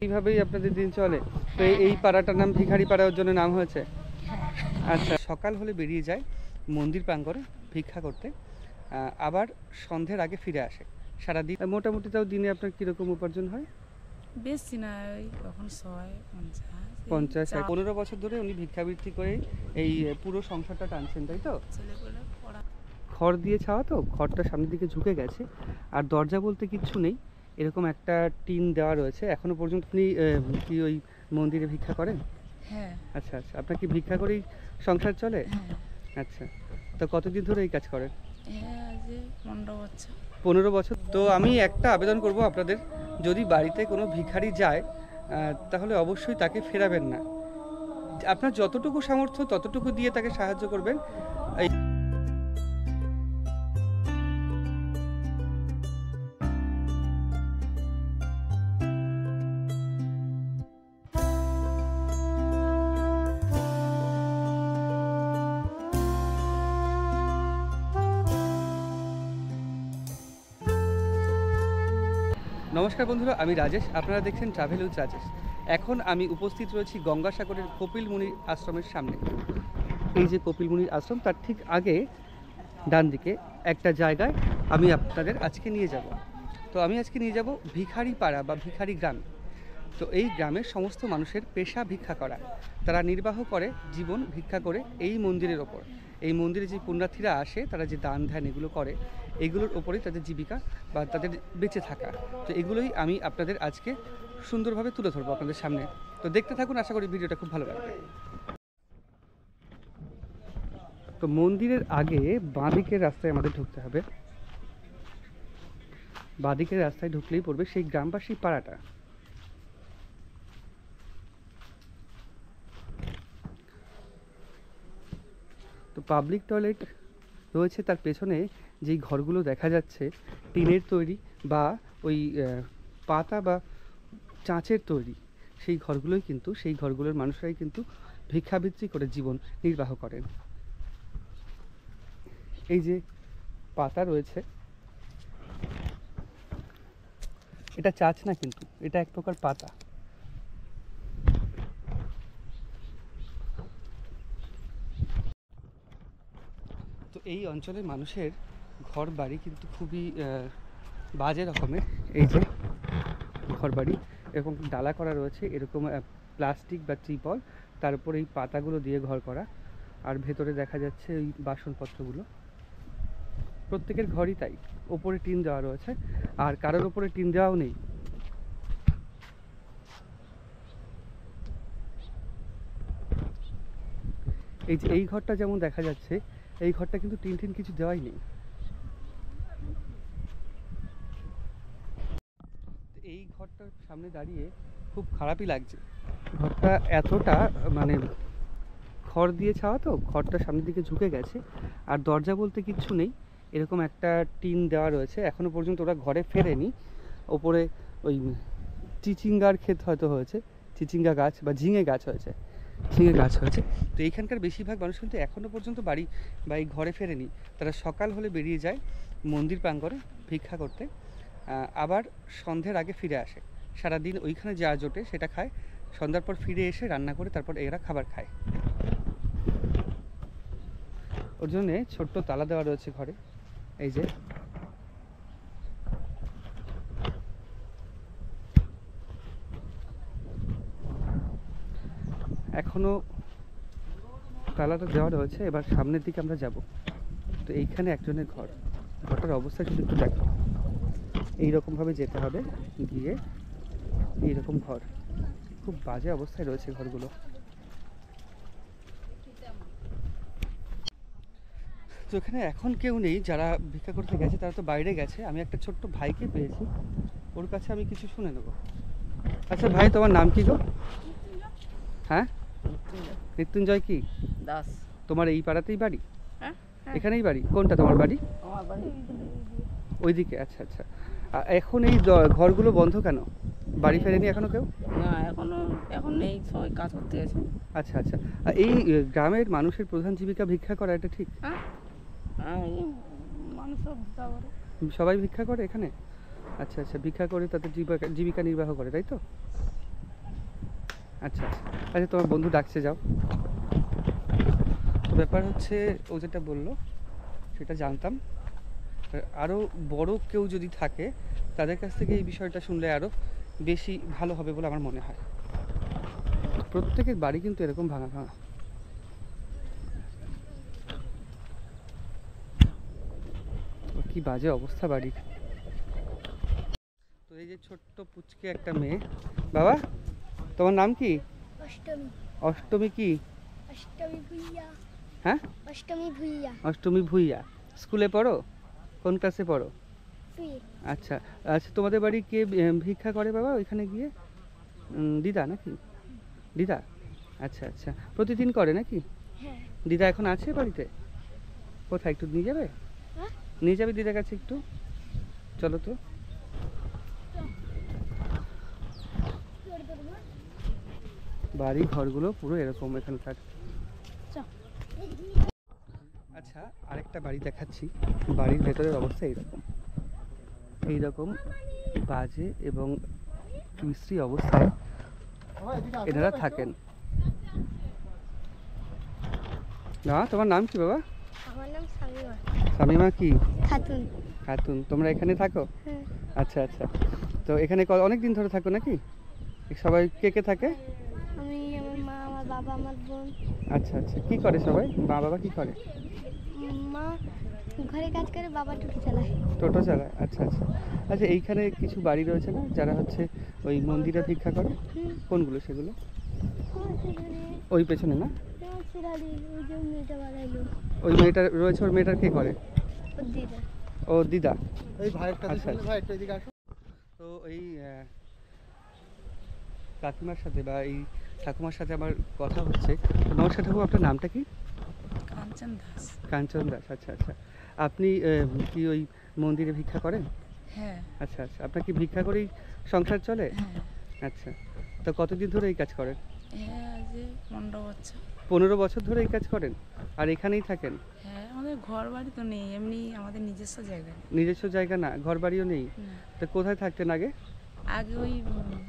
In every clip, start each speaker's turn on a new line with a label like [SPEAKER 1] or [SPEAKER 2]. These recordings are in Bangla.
[SPEAKER 1] এইভাবেই আপনাদের দিন চলে। তো এই পাড়াটার নাম ভিখারি পাড়া, ওর জন্য নাম হয়েছে। আচ্ছা, সকাল হলে বেরিয়ে যায় মন্দির প্রাঙ্গণে ভিক্ষা করতে, আবার সন্ধ্যের আগে ফিরে আসে। সারাদিন মোটামুটি তাও দিনে আপনার কিরকম উপার্জন হয়?
[SPEAKER 2] বেশি না, ওই কখন 100-50
[SPEAKER 1] 50 15 বছর ধরে উনি ভিক্ষাবৃত্তি করে এই পুরো সংসারটা টানছেন, তাই তো?
[SPEAKER 2] ছেলেগুলো পড়া।
[SPEAKER 1] খড় দিয়ে ছাওয়া, তো খড়টা সামনের দিকে ঝুঁকে গেছে, আর দরজা বলতে কিচ্ছু নেই, এরকম একটা টিন দেওয়া রয়েছে। এখনো পর্যন্ত আপনি কি ওই মন্দিরে ভিক্ষা করেন?
[SPEAKER 2] হ্যাঁ।
[SPEAKER 1] আচ্ছা আচ্ছা, আপনার কি ভিক্ষা করেই সংসার চলে?
[SPEAKER 2] হ্যাঁ।
[SPEAKER 1] আচ্ছা, তো কতদিন ধরে এই কাজ করেন?
[SPEAKER 2] হ্যাঁ, আজ 15 বছর।
[SPEAKER 1] 15 বছর। তো আমি একটা আবেদন করব আপনাদের, যদি বাড়িতে কোনো ভিখারি যায় তাহলে অবশ্যই তাকে ফেরাবেন না। আপনার যতটুকু সামর্থ্য ততটুকু দিয়ে তাকে সাহায্য করবেন। এই নমস্কার বন্ধুরা, আমি রাজেশ, আপনারা দেখছেন ট্রাভেল উইথ রাজেশ। এখন আমি উপস্থিত রয়েছি গঙ্গাসাগরের কপিল মুনির আশ্রমের সামনে। এই যে কপিল মুনির আশ্রম, তার ঠিক আগে ডান দিকে একটা জায়গায় আমি আপনাদের আজকে নিয়ে যাব। তো আমি আজকে নিয়ে যাব ভিখারি পাড়া বা ভিখারি গ্রাম। তো এই গ্রামের সমস্ত মানুষের পেশা ভিক্ষা করা, তারা নির্বাহ করে জীবন ভিক্ষা করে এই মন্দিরের ওপর। এই মন্দিরে যে পুণ্যার্থীরা আসে, তারা যে দান ধ্যান এগুলো করে, এগুলোর ওপরেই তাদের জীবিকা বা তাদের বেঁচে থাকা। তো এগুলোই আমি আপনাদের আজকে সুন্দরভাবে তুলে ধরবো আপনাদের সামনে। তো দেখতে থাকুন, আশা করি ভিডিওটা খুব ভালো লাগবে। তো মন্দিরের আগে বাঁদিকের রাস্তায় আমাদের ঢুকতে হবে। বাঁদিকের রাস্তায় ঢুকলেই পড়বে সেই গ্রাম বা সেই পাড়াটা। তো পাবলিক টয়লেট রয়েছে তার পেছনে। যেই ঘরগুলো দেখা যাচ্ছে টিনের তৈরি বা ওই পাতা বা চাঁচের তৈরি, সেই ঘরগুলোই কিন্তু, সেই ঘরগুলোর মানুষরাই কিন্তু ভিক্ষাবৃত্তি করে জীবন নির্বাহ করেন। এই যে পাতা রয়েছে, এটা চাঁচ না, কিন্তু এটা এক প্রকার পাতা। তো এই অঞ্চলের মানুষের ঘর বাড়ি কিন্তু খুবই বাজে রকমের। এই যে ঘর বাড়ি এরকম ডালা করা রয়েছে, এরকম প্লাস্টিক বা ত্রিপল, তার উপর এই পাতাগুলো দিয়ে ঘর করা। আর ভেতরে দেখা যাচ্ছে ওই বাসনপত্রগুলো। প্রত্যেকের ঘরই তাই, ওপরে টিন দেওয়া রয়েছে, আর কারোর ওপরে টিন দেওয়াও নেই। এই যে এই ঘরটা যেমন দেখা যাচ্ছে, এই ঘরটা কিন্তু টিন টিন কিছু দেওয়াই নেই। এই ঘরটার সামনে দাঁড়িয়ে খুব খারাপই লাগছে। ঘরটা এতটা মানে খড় দিয়ে ছাওয়া, তো খড়টা সামনের দিকে ঝুঁকে গেছে, আর দরজা বলতে কিচ্ছু নেই, এরকম একটা টিন দেওয়া রয়েছে। এখনো পর্যন্ত ওরা ঘরে ফেরেনি। ওপরে ওই চিচিঙ্গার ক্ষেত হয়তো হয়েছে, চিচিঙ্গা গাছ বা ঝিঙে গাছ হয়েছে, ঝিঙে গাছ হয়েছে। তো এইখানকার বেশিরভাগ মানুষ কিন্তু এখনো পর্যন্ত বাড়ি বা এই ঘরে ফেরেনি। তারা সকাল হলে বেরিয়ে যায় মন্দির প্রাঙ্গণে ভিক্ষা করতে, আবার সন্ধ্যের আগে ফিরে আসে। সারাদিন ওইখানে যা জোটে সেটা খায়, সন্ধ্যার পর ফিরে এসে রান্না করে তারপর এরা খাবার খায়। ওর জন্যে ছোট্ট তালা দেওয়া রয়েছে ঘরে। এই যে এখনো তালাটা দেওয়া রয়েছে। এবার সামনের দিকে আমরা যাব। তো এইখানে একজনের ঘর, ঘরটার অবস্থা শুধু একটু দেখো। এইরকমভাবে যেতে হবে, গিয়ে এইরকম ঘর, খুব বাজে অবস্থায় রয়েছে ঘরগুলো। তো এখানে এখন কেউ নেই, যারা ভিক্ষা করতে গেছে তারা তো বাইরে গেছে। আমি একটা ছোট্ট ভাইকে পেয়েছি, ওর কাছে আমি কিছু শুনে নেব। আচ্ছা ভাই, তোমার নাম কি গো? হ্যাঁ, মৃত্যুঞ্জয় কি
[SPEAKER 2] দাস।
[SPEAKER 1] তোমার এই পাড়াতেই বাড়ি?
[SPEAKER 2] হ্যাঁ।
[SPEAKER 1] এখানেই বাড়ি? কোনটা তোমার বাড়ি?
[SPEAKER 2] আমার বাড়ি
[SPEAKER 1] ওইদিকে? আচ্ছা আচ্ছা। এখন এই ঘরগুলো বন্ধ কেন? বাড়ি ফেরেনি এখনো কেউ?
[SPEAKER 2] না, এখন নেই, সবাই কাজ করতে গেছে।
[SPEAKER 1] আচ্ছা আচ্ছা। এই গ্রামের মানুষের প্রধান জীবিকা ভিক্ষা করা, এটা ঠিক?
[SPEAKER 2] হ্যাঁ, এই মানুষ সব ভিক্ষা করে।
[SPEAKER 1] সবাই ভিক্ষা করে এখানে? আচ্ছা আচ্ছা, ভিক্ষা করে তাদের জীবিকা নির্বাহ করে, তাই তো? আচ্ছা আচ্ছা। আচ্ছা তোমার বন্ধু ডাকছে, যাও। তো ব্যাপার হচ্ছে ও যেটা বললো সেটা জানতাম। আরও বড় কেউ যদি থাকে তাদের কাছ থেকে এই বিষয়টা শুনলে আরও বেশি ভালো হবে বলে আমার মনে হয়। প্রত্যেকের বাড়ি কিন্তু এরকম ভাঙা ভাঙা। কি বাজে অবস্থা বাড়ির। তো এই যে ছোট্ট পুচকে একটা মেয়ে। বাবা, তোমার নাম কি?
[SPEAKER 3] অষ্টমী।
[SPEAKER 1] অষ্টমী কি?
[SPEAKER 3] অষ্টমী ভুইয়া।
[SPEAKER 1] হ্যাঁ,
[SPEAKER 3] অষ্টমী ভুইয়া।
[SPEAKER 1] অষ্টমী ভুইয়া। স্কুলে পড়ো? কোন ক্লাসে পড়ো?
[SPEAKER 3] তুই
[SPEAKER 1] আচ্ছা আচ্ছা। তোমাদের বাড়ি কে ভিক্ষা করে বাবা ওইখানে গিয়ে? দিদা নাকি? দিদা? আচ্ছা আচ্ছা। প্রতিদিন করে নাকি?
[SPEAKER 3] হ্যাঁ।
[SPEAKER 1] দিদা এখন আছে বাড়িতে? কোথায়, একটু নিয়ে যাবে?
[SPEAKER 3] হ্যাঁ?
[SPEAKER 1] নিয়ে যাবে দিদার কাছে একটু? চলো তো। বাড়ি ঘরগুলো পুরো এরকম এখানকার। আচ্ছা, আরেকটা বাড়ি দেখাচ্ছি। বাড়ির ভেতরের অবস্থা এইরকম এইরকম বাজে এবং বিশ্রী অবস্থায় এনারা থাকেন। না, তোমার নাম কি বাবা?
[SPEAKER 3] আমার নাম সামিমা
[SPEAKER 1] শামিমা কি?
[SPEAKER 3] খাতুন।
[SPEAKER 1] খাতুন। তোমরা এখানে থাকো?
[SPEAKER 3] হ্যাঁ।
[SPEAKER 1] আচ্ছা আচ্ছা। তো এখানে অনেক দিন ধরে থাকো নাকি? সবাই কে কে থাকে?
[SPEAKER 3] আমি, আমার মা, আমার বাবা, আমার বোন।
[SPEAKER 1] আচ্ছা আচ্ছা। কি করে সবাই? মা বাবা কি করে?
[SPEAKER 3] মা ঘরে কাজ করে, বাবা টোটো চালায়।
[SPEAKER 1] টোটো চালায়। আচ্ছা আচ্ছা। আচ্ছা, এইখানে কিছু বাড়ি রয়েছে না যারা হচ্ছে ওই মন্দিরে ভিক্ষা করে? কোনগুলো সেগুলো? ওই পেছনে না?
[SPEAKER 3] ওই যে মেয়েটা বাড়াইলো,
[SPEAKER 1] ওই মেয়েটা রয়েছে, ওর মেয়েটার কে করে?
[SPEAKER 3] ওর দিদা।
[SPEAKER 1] ও দিদা।
[SPEAKER 4] এই ভাইয়েরটা
[SPEAKER 1] আচ্ছা, আচ্ছা।
[SPEAKER 4] ভাই একটু এদিকে আসো।
[SPEAKER 1] তো এই কাকিমার সাথে বা এই ঠাকুমার সাথে আমার কথা হচ্ছে। নমস্কার ঠাকুমা, আপনার নামটা কি?
[SPEAKER 2] কাঞ্চন দাস।
[SPEAKER 1] কাঞ্চন দাস। আচ্ছা আচ্ছা। আপনি কি ওই মন্দিরে ভিক্ষা করেন?
[SPEAKER 2] হ্যাঁ
[SPEAKER 1] আচ্ছা আচ্ছা। আপনার কি ভিক্ষা করেই সংসার চলে?
[SPEAKER 2] হ্যাঁ
[SPEAKER 1] আচ্ছা। তো কতদিন ধরে এই কাজ করেন?
[SPEAKER 2] হ্যাঁ, আজ 15 বছর।
[SPEAKER 1] 15 বছর ধরে এই কাজ করেন? আর এখানেই থাকেন?
[SPEAKER 2] হ্যাঁ, আমাদের ঘর বাড়ি তো নেই, এমনি আমাদের নিজস্ব জায়গা।
[SPEAKER 1] নিজস্ব জায়গা না, ঘর বাড়িও নেই?
[SPEAKER 2] না,
[SPEAKER 1] তো কোথায় থাকতেন আগে?
[SPEAKER 2] আগে ওই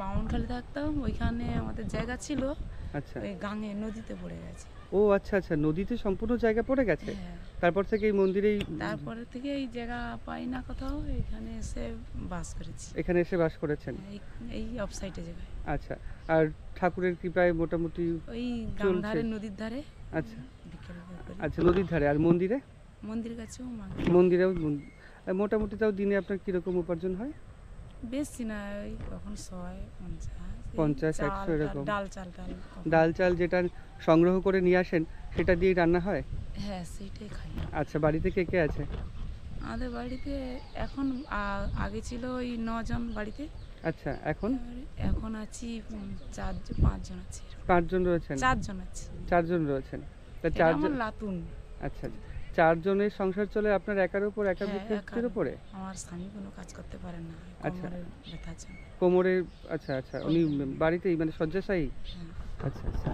[SPEAKER 2] বামনখালি থাকতাম, ওইখানে আমাদের জায়গা ছিল,
[SPEAKER 1] আচ্ছা।
[SPEAKER 2] ওই গাঙে নদীতে পড়ে গেছে।
[SPEAKER 1] ও আচ্ছা আচ্ছা। নদীতে সম্পূর্ণ জায়গা পড়ে গেছে?
[SPEAKER 2] হ্যাঁ,
[SPEAKER 1] তারপর থেকে এই মন্দিরেই
[SPEAKER 2] তারপরে থেকে এই জায়গা পাই না কোথাও, এখানে এসে বাস করেছি।
[SPEAKER 1] এখানে এসে বাস করেছেন?
[SPEAKER 2] এই অফ সাইডে জায়গায়।
[SPEAKER 1] আচ্ছা। আর ঠাকুরের কৃপায় মোটামুটি?
[SPEAKER 2] ওই গাং
[SPEAKER 1] চলছে।
[SPEAKER 2] ধারে, নদীর ধারে।
[SPEAKER 1] আচ্ছা
[SPEAKER 2] বিকেলে বের করি।
[SPEAKER 1] আচ্ছা। নদীর ধারে। আর মন্দিরে?
[SPEAKER 2] মন্দির কাছেও
[SPEAKER 1] মন্দিরেও মোটামুটি তাও দিনে আপনার কিরকম উপার্জন হয়?
[SPEAKER 2] বেশি না, ওই কখন 100, 50,
[SPEAKER 1] 50, 100 এরকম।
[SPEAKER 2] ডাল চাল কখন।
[SPEAKER 1] ডাল চাল যেটা সংগ্রহ করে নিয়ে আসেন সেটা দিয়েই রান্না হয়?
[SPEAKER 2] হ্যাঁ, সেইটাই খাই।
[SPEAKER 1] আচ্ছা। বাড়িতে কে কে আছে?
[SPEAKER 2] আমাদের বাড়িতে এখন আগে ছিল ওই 9 জন বাড়িতে।
[SPEAKER 1] আচ্ছা। এখন?
[SPEAKER 2] এখন আছি 5 জন আছি।
[SPEAKER 1] 5 জন রয়েছেন?
[SPEAKER 2] 4 জন আছি।
[SPEAKER 1] 4 জন রয়েছেন। তা
[SPEAKER 2] এটা
[SPEAKER 1] 4
[SPEAKER 2] আমার
[SPEAKER 1] জন।
[SPEAKER 2] লাতুন।
[SPEAKER 1] আচ্ছা আচ্ছা। 4 জনের সংসার চলে আপনার একার উপর, একা
[SPEAKER 2] হ্যাঁ,
[SPEAKER 1] ব্যক্তির
[SPEAKER 2] একার।
[SPEAKER 1] উপরে?
[SPEAKER 2] আমার স্বামী কোনো কাজ করতে পারে না,
[SPEAKER 1] আচ্ছা।
[SPEAKER 2] কোমরের ব্যথা আছে।
[SPEAKER 1] কোমরে? আচ্ছা আচ্ছা। উনি বাড়িতেই মানে শয্যাশায়ী?
[SPEAKER 2] হ্যাঁ।
[SPEAKER 1] আচ্ছা আচ্ছা।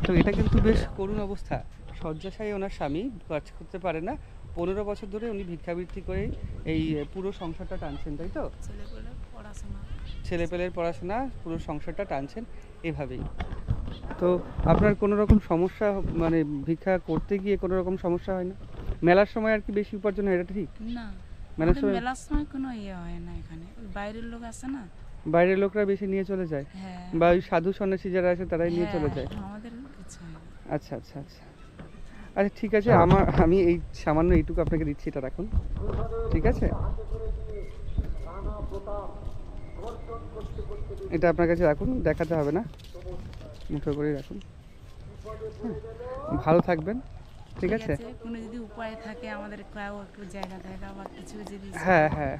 [SPEAKER 1] তো এটা কিন্তু বেশ করুণ অবস্থা। শয্যাশায়ী ওনার স্বামী, কাজ করতে পারে না। 15 বছর ধরে উনি ভিক্ষাবৃত্তি করে এই পুরো সংসারটা টানছেন, তাই তো?
[SPEAKER 2] ছেলেপেলে পড়াশোনা।
[SPEAKER 1] ছেলেপেলের পড়াশোনা, পুরো সংসারটা টানছেন এভাবেই। তো আপনার কোনো রকম সমস্যা মানে ভিক্ষা করতে গিয়ে কোনো রকম সমস্যা হয় না? মেলার সময় আর কি বেশি উপার্জন হয়, এটা ঠিক?
[SPEAKER 2] না,
[SPEAKER 1] মেলার
[SPEAKER 2] আমাদের
[SPEAKER 1] সময়
[SPEAKER 2] মেলার সময় কোনো ইয়ে হয় না এখানে, ওই বাইরের লোক আসে না।
[SPEAKER 1] বাইরের লোকরা বেশি নিয়ে চলে যায়?
[SPEAKER 2] হ্যাঁ।
[SPEAKER 1] বা ওই সাধু সন্ন্যাসী যারা আছে তারাই নিয়ে চলে যায়?
[SPEAKER 2] হ্যাঁ, আমাদের কিছু হয় না।
[SPEAKER 1] আচ্ছা আচ্ছা আচ্ছা। আচ্ছা ঠিক আছে। আমি এই সামান্য এইটুকু আপনাকে দিচ্ছি, এটা রাখুন, ঠিক আছে? এটা আপনার কাছে রাখুন, দেখাতে হবে না, মুঠো করে রাখুন। ভালো থাকবেন, ঠিক আছে?
[SPEAKER 2] কোনো যদি উপায় থাকে আমাদের একটু জায়গা জায়গা বা কিছু যদি
[SPEAKER 1] হ্যাঁ হ্যাঁ।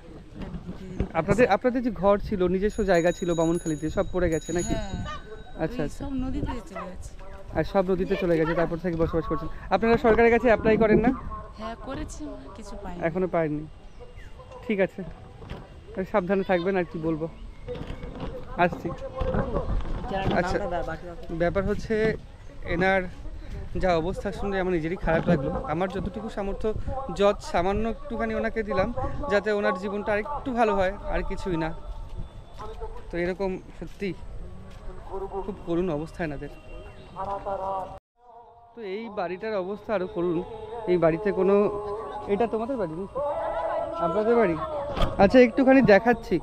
[SPEAKER 1] আপনাদের যে ঘর ছিল, নিজস্ব জায়গা ছিল বামনখালীতে, সব পড়ে গেছে নাকি? আচ্ছা আচ্ছা।
[SPEAKER 2] সব নদীতে চলে গেছে।
[SPEAKER 1] আর সব নদীতে চলে গেছে, তারপর থেকে বসবাস করছেন। আপনারা সরকারের কাছে অ্যাপ্লাই করেন না?
[SPEAKER 2] হ্যাঁ, করেছি, কিছু পাই
[SPEAKER 1] এখনো পাইনি। ঠিক আছে, সাবধানে থাকবেন, আর কি বলবো। আসছি। আচ্ছা, ব্যাপার হচ্ছে এনার যা অবস্থা শুনে আমার নিজেরই খারাপ লাগলো। আমার যতটুকু সামর্থ্য সামান্য একটুখানি ওনাকে দিলাম, যাতে ওনার জীবনটা আরেকটু ভালো হয়, আর কিছুই না। তো এরকম সত্যি খুব করুণ অবস্থা এনাদের। তো এই বাড়িটার অবস্থা আরও করুণ। এই বাড়িতে কোনো, এটা তোমাদের বাড়ি নাকি? আপনাদের বাড়ি? আচ্ছা, একটুখানি দেখাচ্ছি।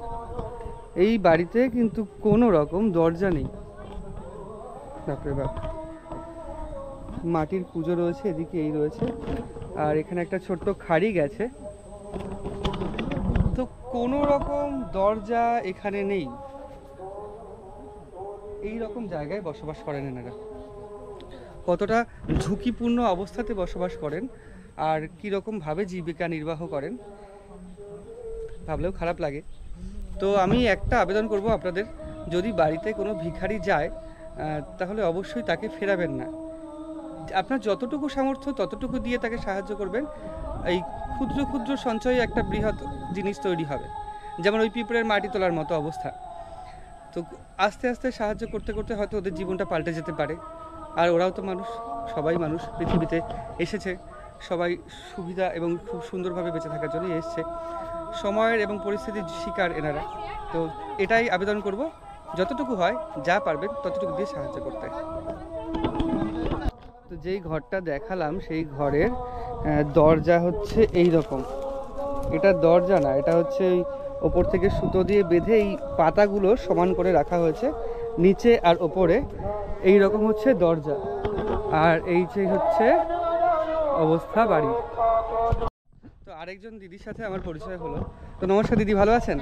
[SPEAKER 1] এই বাড়িতে কিন্তু কোনো রকম দরজা নেই। বাপরে বাপ, মাটির পুজো রয়েছে, এদিকে এই রয়েছে, আর এখানে একটা ছোট্ট খাড়ি গেছে। তো কোনো রকম দরজা এখানে নেই। এই রকম জায়গায় বসবাস করেন এনারা। কতটা ঝুঁকিপূর্ণ অবস্থাতে বসবাস করেন আর কীরকমভাবে জীবিকা নির্বাহ করেন ভাবলেও খারাপ লাগে। তো আমি একটা আবেদন করব আপনাদের, যদি বাড়িতে কোনো ভিখারি যায় তাহলে অবশ্যই তাকে ফেরাবেন না। আপনার যতটুকু সামর্থ্য ততটুকু দিয়ে তাকে সাহায্য করবেন। এই ক্ষুদ্র ক্ষুদ্র সঞ্চয়ে একটা বৃহৎ জিনিস তৈরি হবে। যেমন ওই পিঁপড়ের মাটি তোলার মতো অবস্থা। তো আস্তে আস্তে সাহায্য করতে করতে হয়তো ওদের জীবনটা পাল্টে যেতে পারে। আর ওরাও তো মানুষ, সবাই মানুষ, পৃথিবীতে এসেছে সবাই সুবিধা এবং খুব সুন্দরভাবে বেঁচে থাকার জন্যই এসছে। সময়ের এবং পরিস্থিতির শিকার এনারা। তো এটাই আবেদন করব, যতটুকু হয় যা পারবেন ততটুকু দিয়ে সাহায্য করতে। তো যেই ঘরটা দেখালাম সেই ঘরের দরজা হচ্ছে এই রকম। এটা দরজা না, এটা হচ্ছে এই ওপর থেকে সুতো দিয়ে বেঁধে এই পাতাগুলো সমান করে রাখা হয়েছে নিচে আর ওপরে। এই রকম হচ্ছে দরজা, আর এই যে হচ্ছে অবস্থা বাড়ি। তো আরেকজন দিদির সাথে আমার পরিচয় হলো। তো নমস্কার দিদি, ভালো আছেন?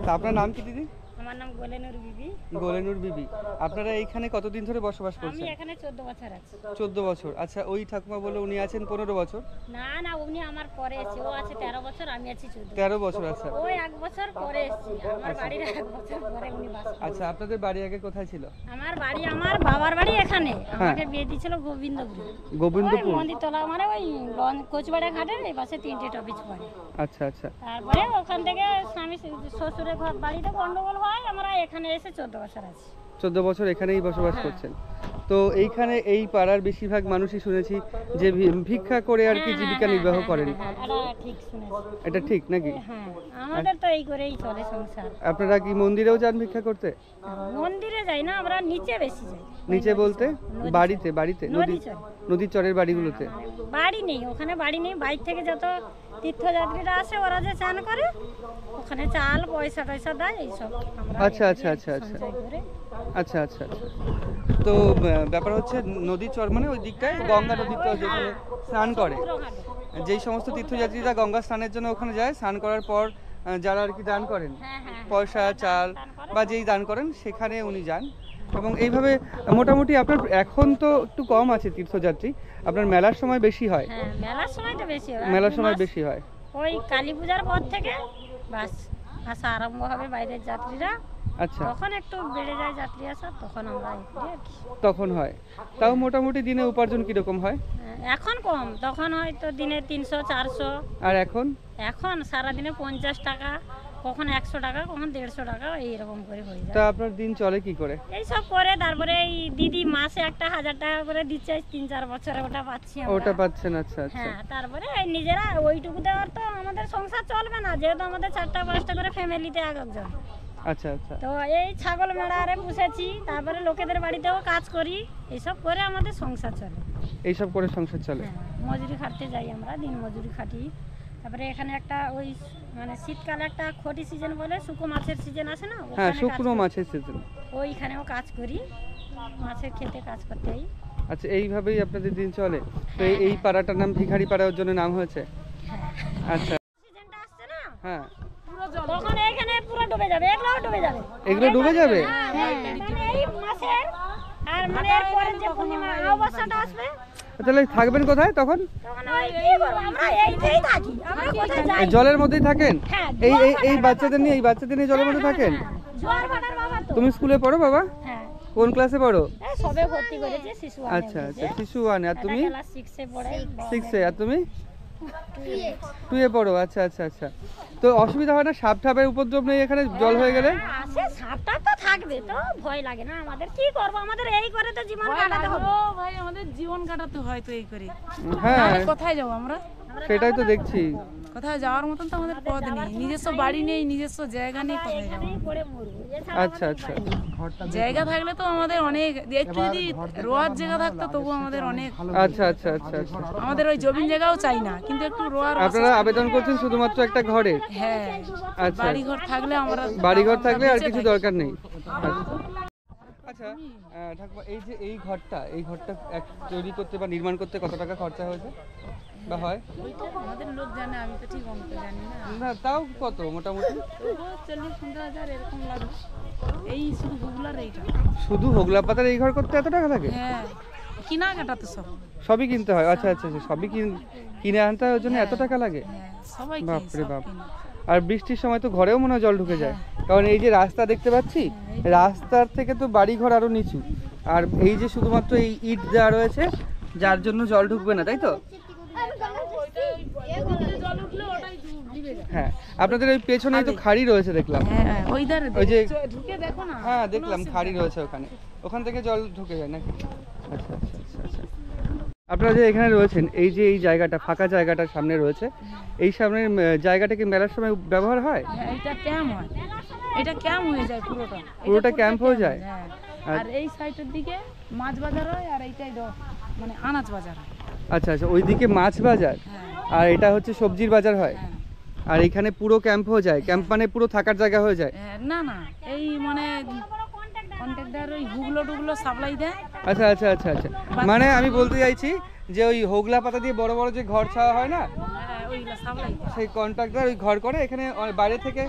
[SPEAKER 1] তা আপনার নাম কি দিদি?
[SPEAKER 4] আমার নাম গোলেনুর বিবি।
[SPEAKER 1] গোলেনুর বিবি। আপনারা এইখানে কতদিন ধরে বসবাস
[SPEAKER 4] আমি
[SPEAKER 1] করছেন?
[SPEAKER 4] এখানে 14 বছর আছি।
[SPEAKER 1] 14 বছর। আচ্ছা, ওই ঠাকুমা বলে উনি আছেন 15 বছর।
[SPEAKER 4] না না, উনি আমার পরে এসেছে। ও আছে 13 বছর, আমি আছি 14।
[SPEAKER 1] 13 বছর। আচ্ছা
[SPEAKER 4] ওই 1 বছর পরে এসেছি। আমার বাড়ির 1 বছর পরে উনি বাস করেন।
[SPEAKER 1] আচ্ছা, আপনাদের বাড়ি আগে কোথায় ছিল?
[SPEAKER 4] আমার বাড়ি, আমার বাবার বাড়ি এখানে। আমাকে বিয়ে দিয়েছিল গোবিন্দপুরে।
[SPEAKER 1] গোবিন্দপুর?
[SPEAKER 4] মন্দিরতলা, মানে ওই কোচবাড়া ঘাটের এই পাশে 3টে টপিস পড়ে।
[SPEAKER 1] আচ্ছা আচ্ছা।
[SPEAKER 4] তারপরে ওখান থেকে স্বামী শ্বশুরের ঘর বাড়িতে গন্ডগোল হয়, আমরা এখানে এসে 14 বছর আছি।
[SPEAKER 1] 14 বছর এখানেই বসবাস করছেন। তো এইখানে এই পাড়ার বেশিরভাগ মানুষই শুনেছি যে ভিক্ষা করে আর কি জীবিকা নির্বাহ করেন।
[SPEAKER 4] এটা ঠিক শুনেছি।
[SPEAKER 1] এটা ঠিক নাকি?
[SPEAKER 4] হ্যাঁ, আমাদের তো এই করেই চলে সংসার।
[SPEAKER 1] আপনারা কি মন্দিরেও যান ভিক্ষা করতে?
[SPEAKER 4] মন্দিরে যাই না, আমরা নিচে বেশি যাই।
[SPEAKER 1] নিচে বলতে বাড়িতে? বাড়িতে নদীর চরের বাড়িগুলোতে?
[SPEAKER 4] বাড়ি নেই ওখানে, বাড়ি নেই। বাইরে থেকে যত তীর্থযাত্রীরা আসে ওরা যে চান করে ওখানে চাল পয়সা টয়সা দেয়, এইসব আমরা
[SPEAKER 1] আচ্ছা আচ্ছা আচ্ছা আচ্ছা
[SPEAKER 4] সঞ্চয় করে।
[SPEAKER 1] আচ্ছা আচ্ছা আচ্ছা। তো ব্যাপার হচ্ছে নদীর চর মানে ওই দিকটায় গঙ্গা নদীর চর যেখানে স্নান করে, যেই সমস্ত তীর্থযাত্রীরা গঙ্গা স্নানের জন্য ওখানে যায়, স্নান করার পর যারা আর কি দান করেন পয়সা চাল বা যেই দান করেন সেখানে উনি যান। এবং এইভাবে মোটামুটি আপনার এখন তো একটু কম আছে তীর্থযাত্রী, আপনার মেলার সময় বেশি হয়?
[SPEAKER 4] হ্যাঁ, মেলার সময় তো বেশি হয়।
[SPEAKER 1] মেলার সময় বেশি হয়
[SPEAKER 4] ওই কালী পূজার পর থেকে বাস আসা আরম্ভ হবে বাইরের যাত্রীরা।
[SPEAKER 1] আচ্ছা,
[SPEAKER 4] তখন একটু বেড়ে যায় যাত্রী আসা, তখন আমরা
[SPEAKER 1] তখন হয়। তাও মোটামুটি দিনে উপার্জন কিরকম হয়?
[SPEAKER 4] এখন কম, তখন হয়তো দিনে 300 400।
[SPEAKER 1] আর এখন?
[SPEAKER 4] এখন সারাদিনে 50 টাকা, কখন 100 টাকা, কখন 150 টাকা, এইরকম করে হয়ে যায়।
[SPEAKER 1] তা আপনার দিন চলে কি করে?
[SPEAKER 4] এইসব করে তারপরে এই দিদি মাসে একটা 1000 টাকা করে দিচ্ছে, 3-4 বছরে ওটা পাচ্ছি আমরা।
[SPEAKER 1] ওটা পাচ্ছেন? আচ্ছা আচ্ছা।
[SPEAKER 4] হ্যাঁ, তারপরে এই নিজেরা ওইটুকু দেওয়ার তো আমাদের সংসার চলবে না, যেহেতু আমাদের 4টা 5টা করে ফ্যামিলিতে একজন।
[SPEAKER 1] আচ্ছা আচ্ছা।
[SPEAKER 4] তো এই ছাগল মেলারে পুষেছি, তারপরে লোকেদের বাড়িতেও কাজ করি, এইসব করে আমাদের সংসার চলে।
[SPEAKER 1] এইসব করে সংসার চলে?
[SPEAKER 4] হ্যাঁ, মজুরি খাটতে যাই আমরা, দিন মজুরি খাটি। তারপরে এখানে একটা ওই মানে শীতকালে একটা খটি সিজন বলে, শুকো মাছের সিজন আছে না?
[SPEAKER 1] হ্যাঁ, শুকনো মাছের সিজন।
[SPEAKER 4] ওইখানেও কাজ করি, মাছের খেতে কাজ করতেই।
[SPEAKER 1] আচ্ছা, এইভাবেই আপনাদের দিন চলে? তো এই পাড়াটার নাম ভিখারি পাড়া, ওর জন্য নাম হয়েছে? আচ্ছা।
[SPEAKER 4] সিজনটা আসছে না,
[SPEAKER 1] হ্যাঁ,
[SPEAKER 4] তখন এইখানে পুরো ডুবে যাবে, এগুলোও ডুবে যাবে।
[SPEAKER 1] এগুলো ডুবে যাবে?
[SPEAKER 4] হ্যাঁ, মানে এই মাসে আর মানে এরপরে যে পূর্ণিমা অমাবস্যাটা আসবে,
[SPEAKER 1] তাহলে থাকবেন কোথায় তখন?
[SPEAKER 4] তখন ওই কি করব, আমরা এইতেই থাকি, আমরা কোথায় যাই?
[SPEAKER 1] এই জলের মধ্যেই থাকেন?
[SPEAKER 4] হ্যাঁ,
[SPEAKER 1] এই এই এই বাচ্চাদের নিয়ে জলের মধ্যে থাকেন?
[SPEAKER 4] জোয়ার ভাটার বাবা তো।
[SPEAKER 1] তুমি স্কুলে পড়ো বাবা?
[SPEAKER 4] হ্যাঁ।
[SPEAKER 1] কোন ক্লাসে পড়ো?
[SPEAKER 4] এই সবে ভর্তি করেছে শিশু ওয়ানে।
[SPEAKER 1] আচ্ছা আচ্ছা, শিশু 1। আর তুমি?
[SPEAKER 4] ক্লাস 6 এ পড়ে।
[SPEAKER 1] 6 এ। আর তুমি? 2 এ পড়ো। আচ্ছা আচ্ছা আচ্ছা। তো অসুবিধা হয় না? সাপ ঠাপের উপদ্রব নেই এখানে জল হয়ে গেলে?
[SPEAKER 4] আসে, সাপটা তো থাকবে, তো ভয় লাগে না আমাদের? কি করব, আমাদের এই করে তো জীবন কাটাতে হবে।
[SPEAKER 2] ভাই, আমাদের জীবন কাটাতে হয় তো এই করে।
[SPEAKER 1] হ্যাঁ,
[SPEAKER 2] কোথায় যাব আমরা?
[SPEAKER 1] সেটাই তো দেখছি।
[SPEAKER 2] কোথায় যাওয়ার মতন তো আমাদের পথ নেই, নিজস্ব বাড়ি নেই, নিজস্ব জায়গা নেই, কোথায় যাবো?
[SPEAKER 1] আচ্ছা আচ্ছা
[SPEAKER 2] জায়গা থাকলে তো আমাদের অনেক, একটু যদি রোয়ার জায়গা থাকতো তবু আমাদের অনেক,
[SPEAKER 1] আচ্ছা আচ্ছা আচ্ছা আচ্ছা।
[SPEAKER 2] আমাদের ওই জমিন জায়গাও চাই না, কিন্তু একটু রোয়ার
[SPEAKER 1] আপনারা আবেদন করছেন শুধুমাত্র একটা ঘরে?
[SPEAKER 2] হ্যাঁ,
[SPEAKER 1] আচ্ছা,
[SPEAKER 2] বাড়ি ঘর থাকলে আমরা,
[SPEAKER 1] বাড়িঘর থাকলে আর কিছু দরকার নেই। আচ্ছা ঠাকুমা, এই যে এই ঘরটা তৈরি করতে বা নির্মাণ করতে কত টাকা খরচা হয়েছে বা হয়?
[SPEAKER 2] আমাদের লোক জানে, আমি তো ঠিক অঙ্ক জানি না।
[SPEAKER 1] না তাও কত মোটামুটি?
[SPEAKER 2] 40-50,000 এরকম লাগে, এই শুধু হুগলার এইটা।
[SPEAKER 1] শুধু হোগলা পাতার এই ঘর করতে এত টাকা লাগে?
[SPEAKER 2] হ্যাঁ, কিনা কাটা তো সব।
[SPEAKER 1] সবই কিনতে হয়? আচ্ছা আচ্ছা আচ্ছা, সবই কিনে আনতে হয়, ওর জন্য এত টাকা লাগে?
[SPEAKER 2] হ্যাঁ, সবাই
[SPEAKER 1] বাপরে বাপ। আর বৃষ্টির সময় তো ঘরেও মনে হয় জল ঢুকে যায়, কারণ এই যে রাস্তা দেখতে পাচ্ছি, রাস্তার থেকে তো বাড়িঘর আরো নিচু, আর এই যে শুধুমাত্র এই ইট দেওয়া রয়েছে যার জন্য জল ঢুকবে না, তাই তো? হ্যাঁ, আপনাদের ওই পেছনেই তো খাড়ি রয়েছে দেখলাম।
[SPEAKER 2] হ্যাঁ, ওই ধারে
[SPEAKER 1] ওই যে
[SPEAKER 2] ঢুকে দেখো না।
[SPEAKER 1] হ্যাঁ দেখলাম খাড়ি রয়েছে ওখানে, ওখান থেকে জল ঢুকে যায় নাকি? আচ্ছা আচ্ছা আচ্ছা আচ্ছা। আপনারা যে এখানে রয়েছেন, এই যে এই জায়গাটা ফাঁকা জায়গাটা সামনে রয়েছে, এই সামনের জায়গাটা কি মেলার সময় ব্যবহার হয়?
[SPEAKER 2] হ্যাঁ, এটা ক্যাম্প হয়, এটা ক্যাম্প হয়ে যায় পুরোটা।
[SPEAKER 1] পুরোটা ক্যাম্প হয়ে যায়?
[SPEAKER 2] হ্যাঁ, আর এই সাইডের দিকে মাছ বাজার হয়, আর এইটাই মানে আনাজ বাজার হয়।
[SPEAKER 1] আচ্ছা আচ্ছা, ওইদিকে মাছ বাজার,
[SPEAKER 2] হ্যাঁ
[SPEAKER 1] আর এটা হচ্ছে সবজির বাজার হয়,
[SPEAKER 2] হ্যাঁ।
[SPEAKER 1] আর এখানে পুরো ক্যাম্প হয়ে যায়। ক্যাম্প মানে পুরো থাকার জায়গা হয়ে যায়?
[SPEAKER 2] না না, এই মানে কন্ট্রাক্টর ওই হুগলো টুগলো সাপ্লাই দেয়।
[SPEAKER 1] আচ্ছা আচ্ছা আচ্ছা আচ্ছা, মানে আমি বলতে চাইছি যে ওই হোগলা পাতা দিয়ে বড় বড় যে ঘর ছাওয়া হয় না,
[SPEAKER 2] হ্যাঁ, ওইগুলো সাপ্লাই দেয়।
[SPEAKER 1] সেই কন্ট্রাক্টর ওই ঘর করে এখানে বাইরে থেকে,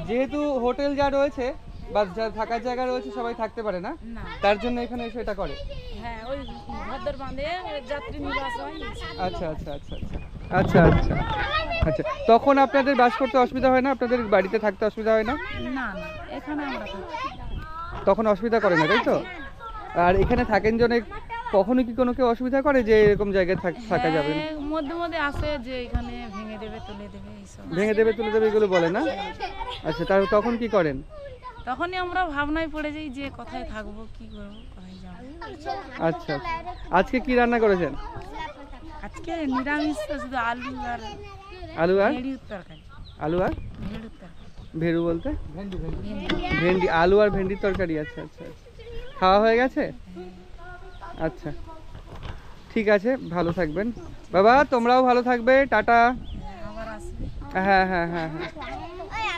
[SPEAKER 1] যেহেতু হোটেল যা রয়েছে বা যা থাকার জায়গা রয়েছে সবাই থাকতে পারে না,
[SPEAKER 2] না,
[SPEAKER 1] তার জন্য এখানে এসে এটা করে।
[SPEAKER 2] হ্যাঁ, ওই ভাদর বাঁধে যাত্রী নিবাস হয়।
[SPEAKER 1] আচ্ছা আচ্ছা আচ্ছা আচ্ছা আচ্ছা আচ্ছা। তখন আপনাদের বাস করতে অসুবিধা হয় না? আপনাদের বাড়িতে থাকতে অসুবিধা হয় না?
[SPEAKER 2] না না, এখানে আমরা থাকি।
[SPEAKER 1] তখন অসুবিধা করে না, তাই তো? আর এখানে থাকেন জন্য কখনো কি কোনো কেউ অসুবিধা করে যে এরকম জায়গায় থাকা যাবে না?
[SPEAKER 2] হ্যাঁ, মধ্যে মধ্যে আসে যে এখানে ভেঙে দেবে, তুলে দেবে, এইসব।
[SPEAKER 1] ভেঙে দেবে তুলে দেবে এগুলো বলে না? আচ্ছা, তার তখন কি করেন?
[SPEAKER 2] তখনই আমরা ভাবনায় পড়ে যাই যে কোথায় থাকবো, কি করবো, কোথায় যাবো।
[SPEAKER 1] আচ্ছা আচ্ছা। আজকে কি রান্না করেছেন?
[SPEAKER 2] আজকে নিরামিষ, শুধু আলু আর
[SPEAKER 1] আলু আর
[SPEAKER 2] ভেড়ির তরকারি।
[SPEAKER 1] আলু আর
[SPEAKER 2] ভেড়ির তরকারি,
[SPEAKER 1] ভেড়ু বলতে?
[SPEAKER 2] ভেন্ডি।
[SPEAKER 1] ভেন্ডি, আলু আর ভেন্ডির তরকারি। আচ্ছা আচ্ছা আচ্ছা, খাওয়া হয়ে গেছে? আচ্ছা ঠিক আছে, ভালো থাকবেন বাবা, তোমরাও ভালো থাকবে, টাটা।
[SPEAKER 2] আবার আসবে।
[SPEAKER 1] হ্যাঁ হ্যাঁ হ্যাঁ হ্যাঁ,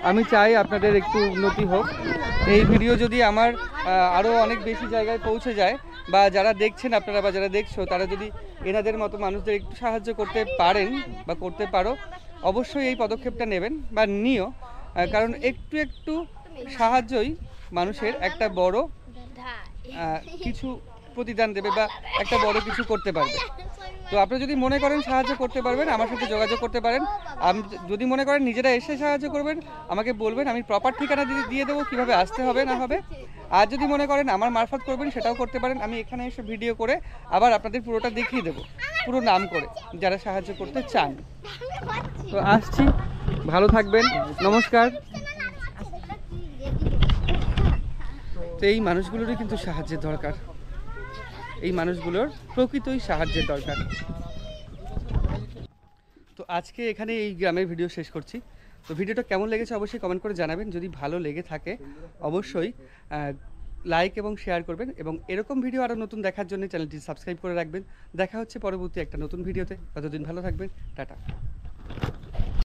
[SPEAKER 1] আমি চাই আপনাদের একটু উন্নতি হোক। এই ভিডিও যদি আমার আরও অনেক বেশি জায়গায় পৌঁছে যায়, বা যারা দেখছেন আপনারা বা যারা দেখছো তারা যদি এনাদের মতো মানুষদের একটু সাহায্য করতে পারেন বা করতে পারো, অবশ্যই এই পদক্ষেপটা নেবেন বা নিও, কারণ একটু একটু সাহায্যই মানুষের একটা বড় কিছু প্রতিদান দেবে বা একটা বড় কিছু করতে পারবে। তো আপনি যদি মনে করেন সাহায্য করতে পারবেন, আমার সাথে যোগাযোগ করতে পারেন। যদি মনে করেন নিজেরা এসে সাহায্য করবেন, আমাকে বলবেন, আমি প্রপার ঠিকানা দিয়ে দেবো কীভাবে আসতে হবে না হবে। আর যদি মনে করেন আমার মারফত করবেন, সেটাও করতে পারেন। আমি এখানে এসে ভিডিও করে আবার আপনাদের পুরোটা দেখিয়ে দেবো, পুরো নাম করে, যারা সাহায্য করতে চান। তো আসছি, ভালো থাকবেন, নমস্কার। তো এই মানুষগুলোরই কিন্তু সাহায্যের দরকার, এই মানুষগুলোর প্রকৃতই সাহায্যের দরকার। তো আজকে এখানে এই গ্রামের ভিডিও শেষ করছি। তো ভিডিওটা কেমন লেগেছে অবশ্যই কমেন্ট করে জানাবেন। যদি ভালো লেগে থাকে অবশ্যই লাইক এবং শেয়ার করবেন, এবং এরকম ভিডিও আরও নতুন দেখার জন্য চ্যানেলটি সাবস্ক্রাইব করে রাখবেন। দেখা হচ্ছে পরবর্তী একটা নতুন ভিডিওতে, ততদিন ভালো থাকবেন, টাটা।